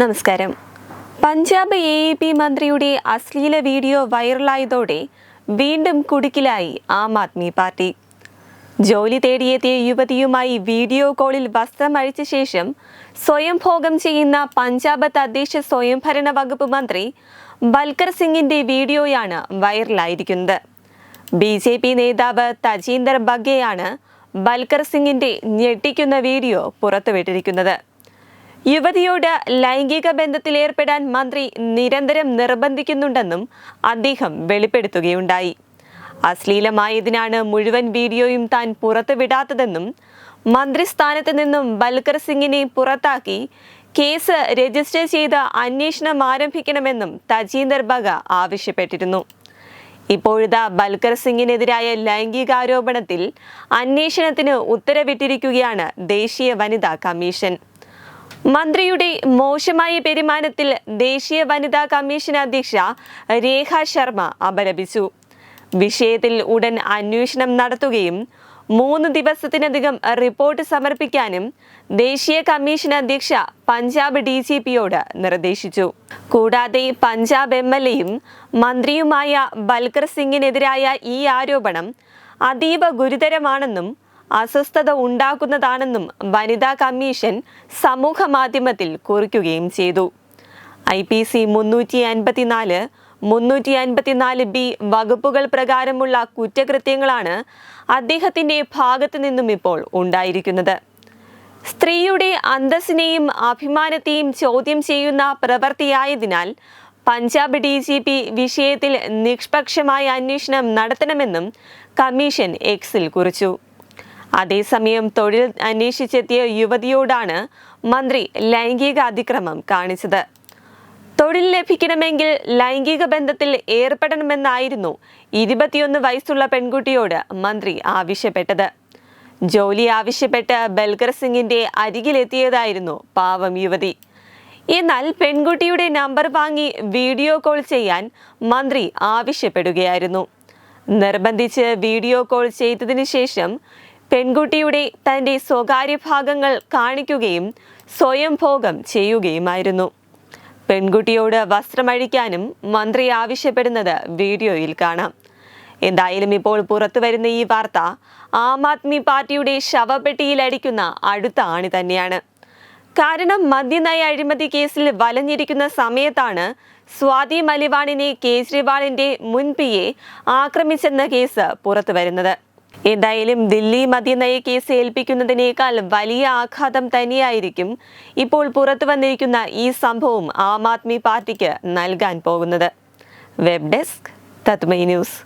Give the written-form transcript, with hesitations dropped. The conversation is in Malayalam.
നമസ്കാരം. പഞ്ചാബ് AAP മന്ത്രിയുടെ അശ്ലീല വീഡിയോ വൈറലായതോടെ വീണ്ടും കുടുക്കിലായി ആം ആദ്മി പാർട്ടി. ജോലി തേടിയെത്തിയ യുവതിയുമായി വീഡിയോ കോളിൽ വസ്ത്രം അഴിച്ച ശേഷം സ്വയം ഭോഗം ചെയ്യുന്ന പഞ്ചാബ് തദ്ദേശ സ്വയംഭരണ വകുപ്പ് മന്ത്രി ബൽക്കർ സിംഗിന്റെ വീഡിയോയാണ് വൈറലായിരിക്കുന്നത്. BJP നേതാവ് തജീന്ദർ ബഗ്ഗയാണ് ബൽക്കർ സിംഗിന്റെ ഞെട്ടിക്കുന്ന വീഡിയോ പുറത്തുവിട്ടിരിക്കുന്നത്. യുവതിയോട് ലൈംഗിക ബന്ധത്തിലേർപ്പെടാൻ മന്ത്രി നിരന്തരം നിർബന്ധിക്കുന്നുണ്ടെന്നും അദ്ദേഹം വെളിപ്പെടുത്തുകയുണ്ടായി. അശ്ലീലമായതിനാണ് മുഴുവൻ വീഡിയോയും താൻ പുറത്തുവിടാത്തതെന്നും മന്ത്രിസ്ഥാനത്ത് നിന്നും ബൽക്കർ സിംഗിനെ പുറത്താക്കി കേസ് രജിസ്റ്റർ ചെയ്ത് അന്വേഷണം ആരംഭിക്കണമെന്നും തജീന്ദർ ബഗ്ഗ ആവശ്യപ്പെട്ടിരുന്നു. ഇപ്പോഴിതാ ബൽക്കർ സിംഗിനെതിരായ ലൈംഗികാരോപണത്തിൽ അന്വേഷണത്തിന് ഉത്തരവിട്ടിരിക്കുകയാണ് ദേശീയ വനിതാ കമ്മീഷൻ. മന്ത്രിയുടെ മോശമായ പെരുമാറ്റത്തിൽ ദേശീയ വനിതാ കമ്മീഷൻ അധ്യക്ഷ രേഖ ശർമ്മ അപലപിച്ചു. വിഷയത്തിൽ ഉടൻ അന്വേഷണം നടത്തുകയും 3 ദിവസത്തിനകം റിപ്പോർട്ട് സമർപ്പിക്കാനും ദേശീയ കമ്മീഷൻ അധ്യക്ഷ പഞ്ചാബ് DGPയോട് നിർദ്ദേശിച്ചു. കൂടാതെ പഞ്ചാബ് MLAയും മന്ത്രിയുമായ ബൽക്കർ സിംഗിനെതിരായ ഈ ആരോപണം അതീവ ഗുരുതരമാണെന്നും അസ്വസ്ഥത ഉണ്ടാക്കുന്നതാണെന്നും വനിതാ കമ്മീഷൻ സമൂഹ മാധ്യമത്തിൽ കുറിക്കുകയും ചെയ്തു. IPC 354, 354B വകുപ്പുകൾ പ്രകാരമുള്ള കുറ്റകൃത്യങ്ങളാണ് അദ്ദേഹത്തിന്റെ ഭാഗത്തു നിന്നും ഇപ്പോൾ ഉണ്ടായിരിക്കുന്നത്. സ്ത്രീയുടെ അന്തസ്സിനെയും അഭിമാനത്തെയും ചോദ്യം ചെയ്യുന്ന പ്രവൃത്തിയായതിനാൽ പഞ്ചാബ് DGP വിഷയത്തിൽ നിഷ്പക്ഷമായ അന്വേഷണം നടത്തണമെന്നും കമ്മീഷൻ Xൽ കുറിച്ചു. അതേസമയം തൊഴിൽ അന്വേഷിച്ചെത്തിയ യുവതിയോടാണ് മന്ത്രി ലൈംഗിക അതിക്രമം കാണിച്ചത്. തൊഴിൽ ലഭിക്കണമെങ്കിൽ ലൈംഗിക ബന്ധത്തിൽ ഏർപ്പെടണമെന്നായിരുന്നു 21 വയസ്സുള്ള പെൺകുട്ടിയോട് മന്ത്രി ആവശ്യപ്പെട്ടത്. ജോലി ആവശ്യപ്പെട്ട് ബൽക്കർ സിംഗിന്റെ അരികിലെത്തിയതായിരുന്നു പാവം യുവതി. എന്നാൽ പെൺകുട്ടിയുടെ നമ്പർ വാങ്ങി വീഡിയോ കോൾ ചെയ്യാൻ മന്ത്രി ആവശ്യപ്പെടുകയായിരുന്നു. നിർബന്ധിച്ച് വീഡിയോ കോൾ ചെയ്തതിനു ശേഷം പെൺകുട്ടിയുടെ തന്റെ സ്വകാര്യ ഭാഗങ്ങൾ കാണിക്കുകയും സ്വയം ഭോഗം ചെയ്യുകയുമായിരുന്നു. പെൺകുട്ടിയോട് വസ്ത്രമഴിക്കാനും മന്ത്രി ആവശ്യപ്പെടുന്നത് വീഡിയോയിൽ കാണാം. എന്തായാലും ഇപ്പോൾ പുറത്തുവരുന്ന ഈ വാർത്ത ആം ആദ്മി പാർട്ടിയുടെ ശവപ്പെട്ടിയിലടിക്കുന്ന അടുത്ത ആണി തന്നെയാണ്. കാരണം മദ്യനയ അഴിമതി കേസിൽ വലഞ്ഞിരിക്കുന്ന സമയത്താണ് സ്വാതി മലിവാണിനെ കേജ്രിവാളിന്റെ മുൻ PA ആക്രമിച്ചെന്ന കേസ് പുറത്തുവരുന്നത്. എന്തായാലും ദില്ലി മദ്യനയ കേസ് ഏൽപ്പിക്കുന്നതിനേക്കാൾ വലിയ ആഘാതം തന്നെയായിരിക്കും ഇപ്പോൾ പുറത്തു വന്നിരിക്കുന്ന ഈ സംഭവം ആം ആദ്മി പാർട്ടിക്ക് നൽകാൻ പോകുന്നത്. വെബ് ഡെസ്ക് തത്മൈ ന്യൂസ്.